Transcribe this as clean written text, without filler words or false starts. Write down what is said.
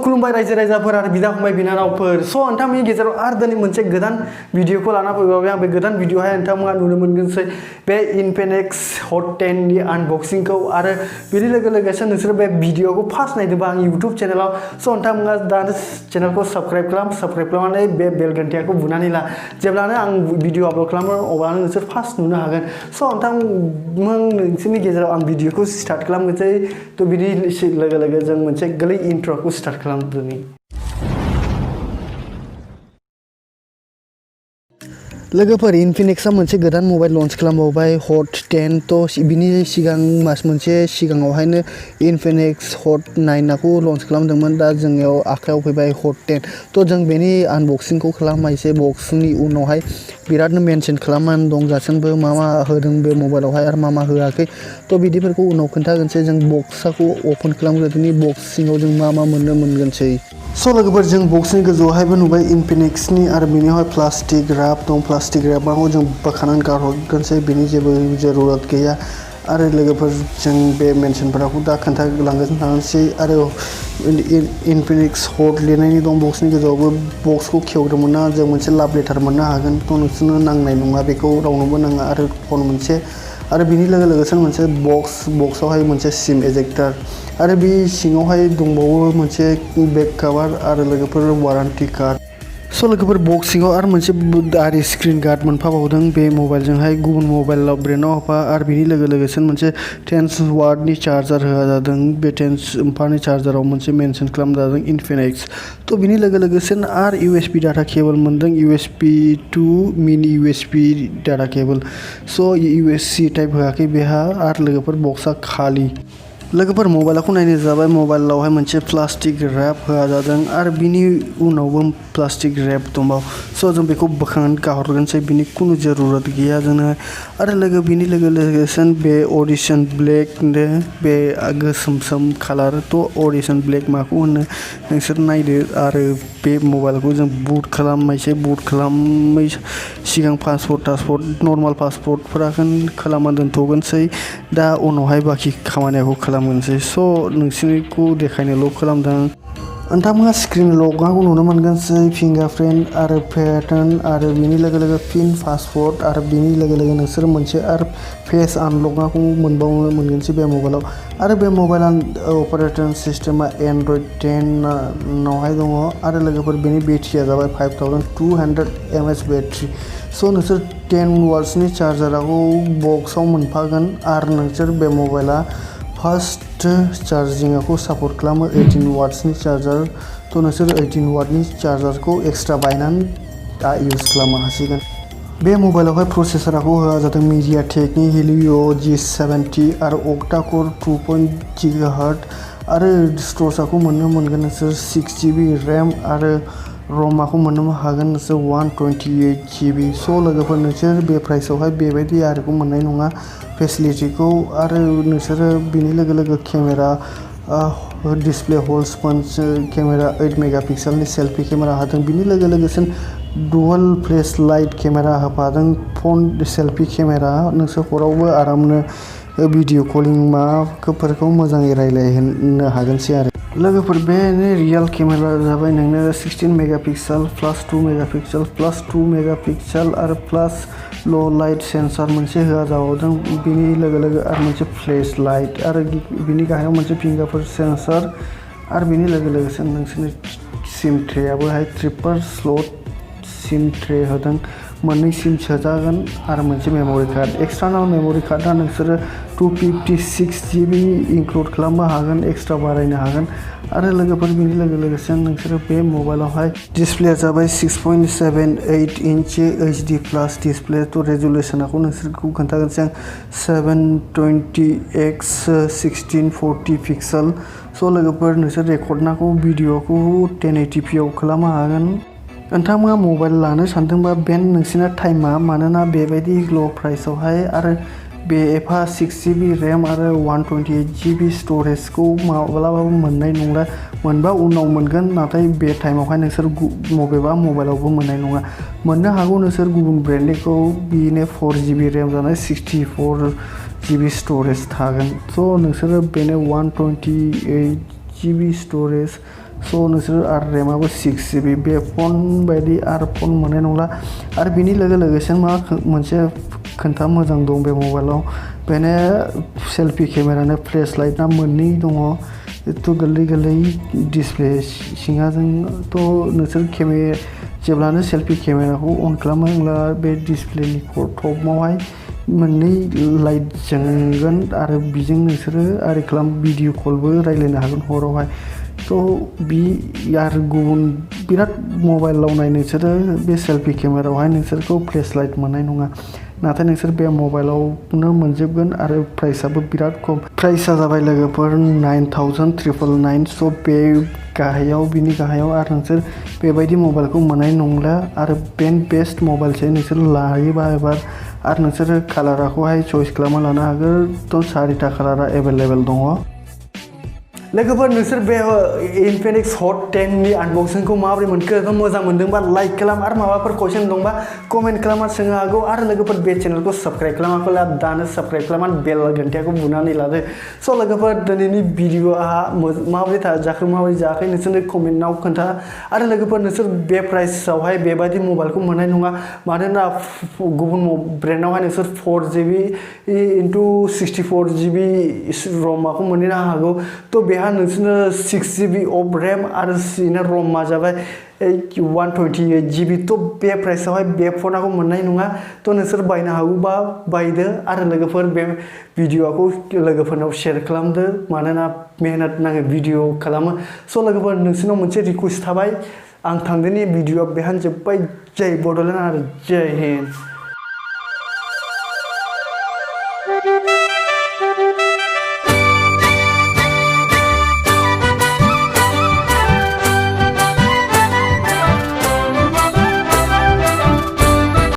खुलुमबाय रायजो राजाफोर आरो बिदा फंबाय बिनानावफोर नोंथांमोननि गेजेराव आरो दिनै मोनसे गोदान भिडिअखौ लाना फैबाय आं बे गोदान भिडिअहाय नोंथांमोना नुनो मोनगोनसै बे इनफिनिक्स हट 10 नि आनबक्सिंखौ आरो बेनि लोगोसे नोंसोर बे भिडिअखौ फार्स्ट नायदोंबा आं YouTube चेनेलाव नोंथांमोना दानो चेनेलखौ साबस्क्राइब खालामनानै बे बेल घन्टाखौ बुनानै ला जेब्लानो आं भिडिअ आपल'ड खालामो अब्लानो नोंसोर फार्स्ट नुनो हागोन नोंसोरनि गेजेराव आं भिडिअखौ स्टार्ट खालामनोसै बिनि लोगो जों मोनसे गोरलै इन्ट्र'खौ स्टार्ट खालामदोनि लोगोफोर इनफिनिक्सआ मोनसे गोदान मबाइल लन्च खालामबावबाय हट 10 बिनि सिगां मास मोनसे सिगाङावहायनो इनफिनिक्स हट 9 खौ लन्च खालामदोंमोन दा जोंनियाव आखायाव फैबाय हट 10 जों बेनि आनबक्सिंखौ खालामनायसै बक्सनि उनावहाय बिरादनो मेनसन खालामनानै दं गासैबो मा होदों बे मबाइलावहाय आरो मा होआखै बिदिफोरखौ उनाव खोन्थागोनसै जों बक्सखौ ओपन खालामग्रोदोनि बक्स सिङाव जों मा मोनगोनसै लोगोफोर जों बक्सनि गोजौआवहायबो नुबाय इनफिनिक्सनि आरो बेनियावहाय प्लास्टिक रैप दं प्लास्टिक रैपखौ जों बोखानानै गारहरगोनसै बेनि जेबो जरुरत गैया आरो लोगोफोर जों बे मेनसनफोरखौ दा खोन्थालांगोन थांसै आरो इनफिनिक्स हट लिरनायनि दं बक्सनि गेजेरावबो बक्सखौ खेवग्रोमोन ना जों मोनसे लाभ लेटार मोननो हागोन नोंसोरनो नांनाय नङा बेखौ रावनोबो नाङा आरो फन मोनसे आरो बिनि लोगोसे मोनसे बक्सआवहाय मोनसे सिम एजेक्टर आरो बे सिङावहाय दंबावो मोनसे बेक कभार आरो लोगोफोर वारेन्टी कार्ड लोगोफोर बक्स सिङाव आरो मोनसे आरि स्क्रिन गार्ड मोनफाबावदों बे मबाइलजोंहाय गुबुन मबाइलाव ब्रेन्डआव होफा आरो बिनि लोगोसे मोनसे 10 वाटनि चार्जार होआ जादों बे 10 वाटनि चार्जाराव मोनसे मेनसन खालामजादों इनफिनिक्स बिनि लोगोसे आरो USB डाटा केबल मोनदों USB 2 मिनि USB data cable USB type होआखै बेहा आरो लोगोफोर बक्सआ खालि लोगोफोर मबाइलखौ नायनो जाबाय मबाइलावहाय मोनसे प्लास्टिक रैप होआ जादों आरो बिनि उनावबो प्लास्टिक रैप दंबावो जों बेखौ बोखांनानै गारहरगोनसै बिनि खुनु जरुरत गैया जोंनो आरो बिनि लोगोसे बे अडिसन ब्लेक बे गोसोम कालार अडिसन ब्लेक माखौ होनो नोंसोर नायदो आरो बे मबाइलखौ जों बुट खालामै सिगां पासपर्ट नर्माल पासपर्टफोरा खालामना दोनथ'गोनसै दा उनावहाय बाखि खामानिखौ खालामगोनसै नोंसोरनिखौ देखायनोल' खालामदों नोंथांमोना स्क्रिन लकआव नुनो मोनगोनसै फिंगारप्रिन्ट आरो पेटार्न आरो बिनि लोगो पिन पासवर्ड आरो बिनि लोगो नोंसोर मोनसे आरो फेस आनलकखौ मोनगोनसै बे मबाइलाव आरो बे मबाइला अपारेटिं सिस्टेमा एन्ड्रइड 10 नावहाय दङ आरो लोगोफोर बेनि बेटारिया जाबाय 5200 mAh बेटारि नोंसोर 10 वाट्सनि चार्जारखौ बक्सआव मोनफागोन आरो नोंसोर बे मबाइला फार्स्ट चार्जिंखौ सापर्ट खालामो 18 वाट्सनि चार्जार नोंसोर 18 वाटनि चार्जारखौ एक्सट्रा बायनानै दा इउज खालामनो हासिगोन बे मबाइलावहाय प्रसेसरखौ होआ जादों MediaTekनि Helio G70 आरो Octa Core 2.0 GHz आरो स्टरेजखौ मोनगोन नोंसोर 6GB RAM आरो रमखौ मोननो हागोन नोंसोर 128GB लोगोफोर नोंसोर बे प्राइसआवहाय बेबायदि आरोखौ मोननाय नङा फेसिलिटिखौ आरो नोंसोरो बिनि लोगो केमेरा डिसप्ले हल स्पन्ज केमेरा 8 मेगापिक्सेलनि सेल्फि केमेरा होदों बिनि लोगोसे डुअल फ्लेश लाइट केमेरा होफादों फन सेल्फि केमेरा नोंसोर हरावबो आरामनो भिडिअ कलिं माबाफोरखौ मोजाङै रायज्लायनो हागोनसै आरो लोगोफोर बेनि रियेल केमेरा जाबाय नोंनो 16 megapixel plus 2 megapixel plus 2 megapixel आरो प्लस ल' लाइट सेन्सर मोनसे होआ जाबावदों बिनि लोगो आरो मोनसे फ्लेश लाइट आरो बिनि गाहायाव मोनसे फिंगारप्रिन्ट सेन्सर आरो बिनि लोगोसे नोंसोरनि सिम ट्रेयाबोहाय ट्रिपल स्लट सिम ट्रे होदों मोननै सिम सोजागोन आरो मोनसे मेम'रि कार्ड एक्सटार्नाल मेम'रि कार्डआ नोंसोरो 256GB इनक्लुड खालामनो हागोन एक्सट्रा बारायनो हागोन आरो लोगोफोर बिनि लोगोसे नोंसोरो बे मबाइलावहाय डिसप्लेया जाबाय 6.78 इन्चि HD प्लास डिसप्ले रेजुलेसनखौ नोंसोरखौ खोन्थागोनसै आं 720x1640 पिक्सेल लोगोफोर नोंसोर रेकर्डनाखौ भिडिअखौ 1080p आव खालामनो हागोन नोंथांमोना मबाइल लानो सानदोंबा बेन नोंसिना टाइमा मानोना बेबायदि ल' प्राइसआवहाय आरो बे एफा 6GB RAM आरो 128GB स्टरेजखौ माब्लाबाबो मोननाय नंला मोनबा उनाव मोनगोन नाथाय बे टाइमावहाय नोंसोर मबेबा मबाइलावबो मोननाय नङा मोननो हागौ नोंसोर गुबुन ब्रेन्डनिखौ बिनो 4GB RAM जानाय 64GB स्टरेज थागोन नोंसोरो बेनो 128GB स्टरेज स' नोंसोर आरो रेमाबो 6GB बे फन बायदि आरो फन मोननाय नंला आरो बिनि लोगोसे मा मोनसे खोन्था मोजां दं बे मबाइलाव बेनो सेल्फि केमेरानो फ्लेश लाइटआ मोननै दङ एथ' गोरलै डिसप्ले सिङाजोंथ' नोंसोर जेब्लानो सेल्फि केमेराखौ अन खालामो अब्ला बे डिसप्लेनि टपआवहाय मोननै लाइट जोंगोन आरो बेजों नोंसोरो भिडिअ कलबो रायज्लायनो हागोन हरावहाय थ' बि आरो गुबुन बिराद मबाइलाव नाय नोंसोरो बे सेल्फि केमेरायावहाय नोंसोरखौ फ्लेश लाइट मोननाय नङा नाथाय नोंसोर बे मबाइलावनो मोनजोबगोन आरो प्राइसआबो बिराद खम प्राइसआ जाबाय लोगोफोर 9,999 स' बे बिनि गाहायाव आरो नोंसोर बेबायदि मबाइलखौ मोननाय नंला आरो बेस्ट मबाइलसो नोंसोर लायोबा एबार आरो नोंसोर कालारखौहाय चइस खालामना लानो हागोन थ' 4टा कालारा एभेलेबेल दङ लोगोफोर नोंसोर बे इनफिनिक्स हट 10 नि आनबक्सिंखौ माबोरै मोनखो मोजां मोनदोंबा लाइक खालाम आरो माबाफोर कुइसन दंबा कमेन्ट खालामना सोंनो हागौ आरो लोगोफोर बे चेनेलखौ साबस्क्राइब खालामाखैब्ला दानो साबस्क्राइब खालामनानै बेल घन्टाखौ बुनानै लादो स' लोगोफोर दिनैनि भिडिअआ माबोरै जाखो माबोरै जायाखै नोंसोरनो कमेन्टआव खोन्था आरो लोगोफोर नोंसोर बे प्राइसआवहाय बेबायदि मबाइलखौ मोननाय नङा मानोना गुबुन ब्रेन्डआवहाय नोंसोर 4GB × 64GB रमाखौ मोननो हागौ थ' बेहा नोंसोरनो 6GB अफ रेम आरो रमआ जाबाय 128GB थ' बे प्राइसआवहाय बे फनाखौ मोननाय नङा थ' नोंसोर बायनो हागौबा बायदो आरो लोगोफोर बे भिडिअखौ लोगोफोरनाव शेयार खालामदो मानोना मेहनत नाङो भिडिअ खालामो स' लोगोफोर नोंसोरनाव मोनसे रिक्वेस्ट थाबाय आं थांदोंनि भिडिअआ बेहाय जोब्बाय जय बड'लेण्ड आरो जय हिन्द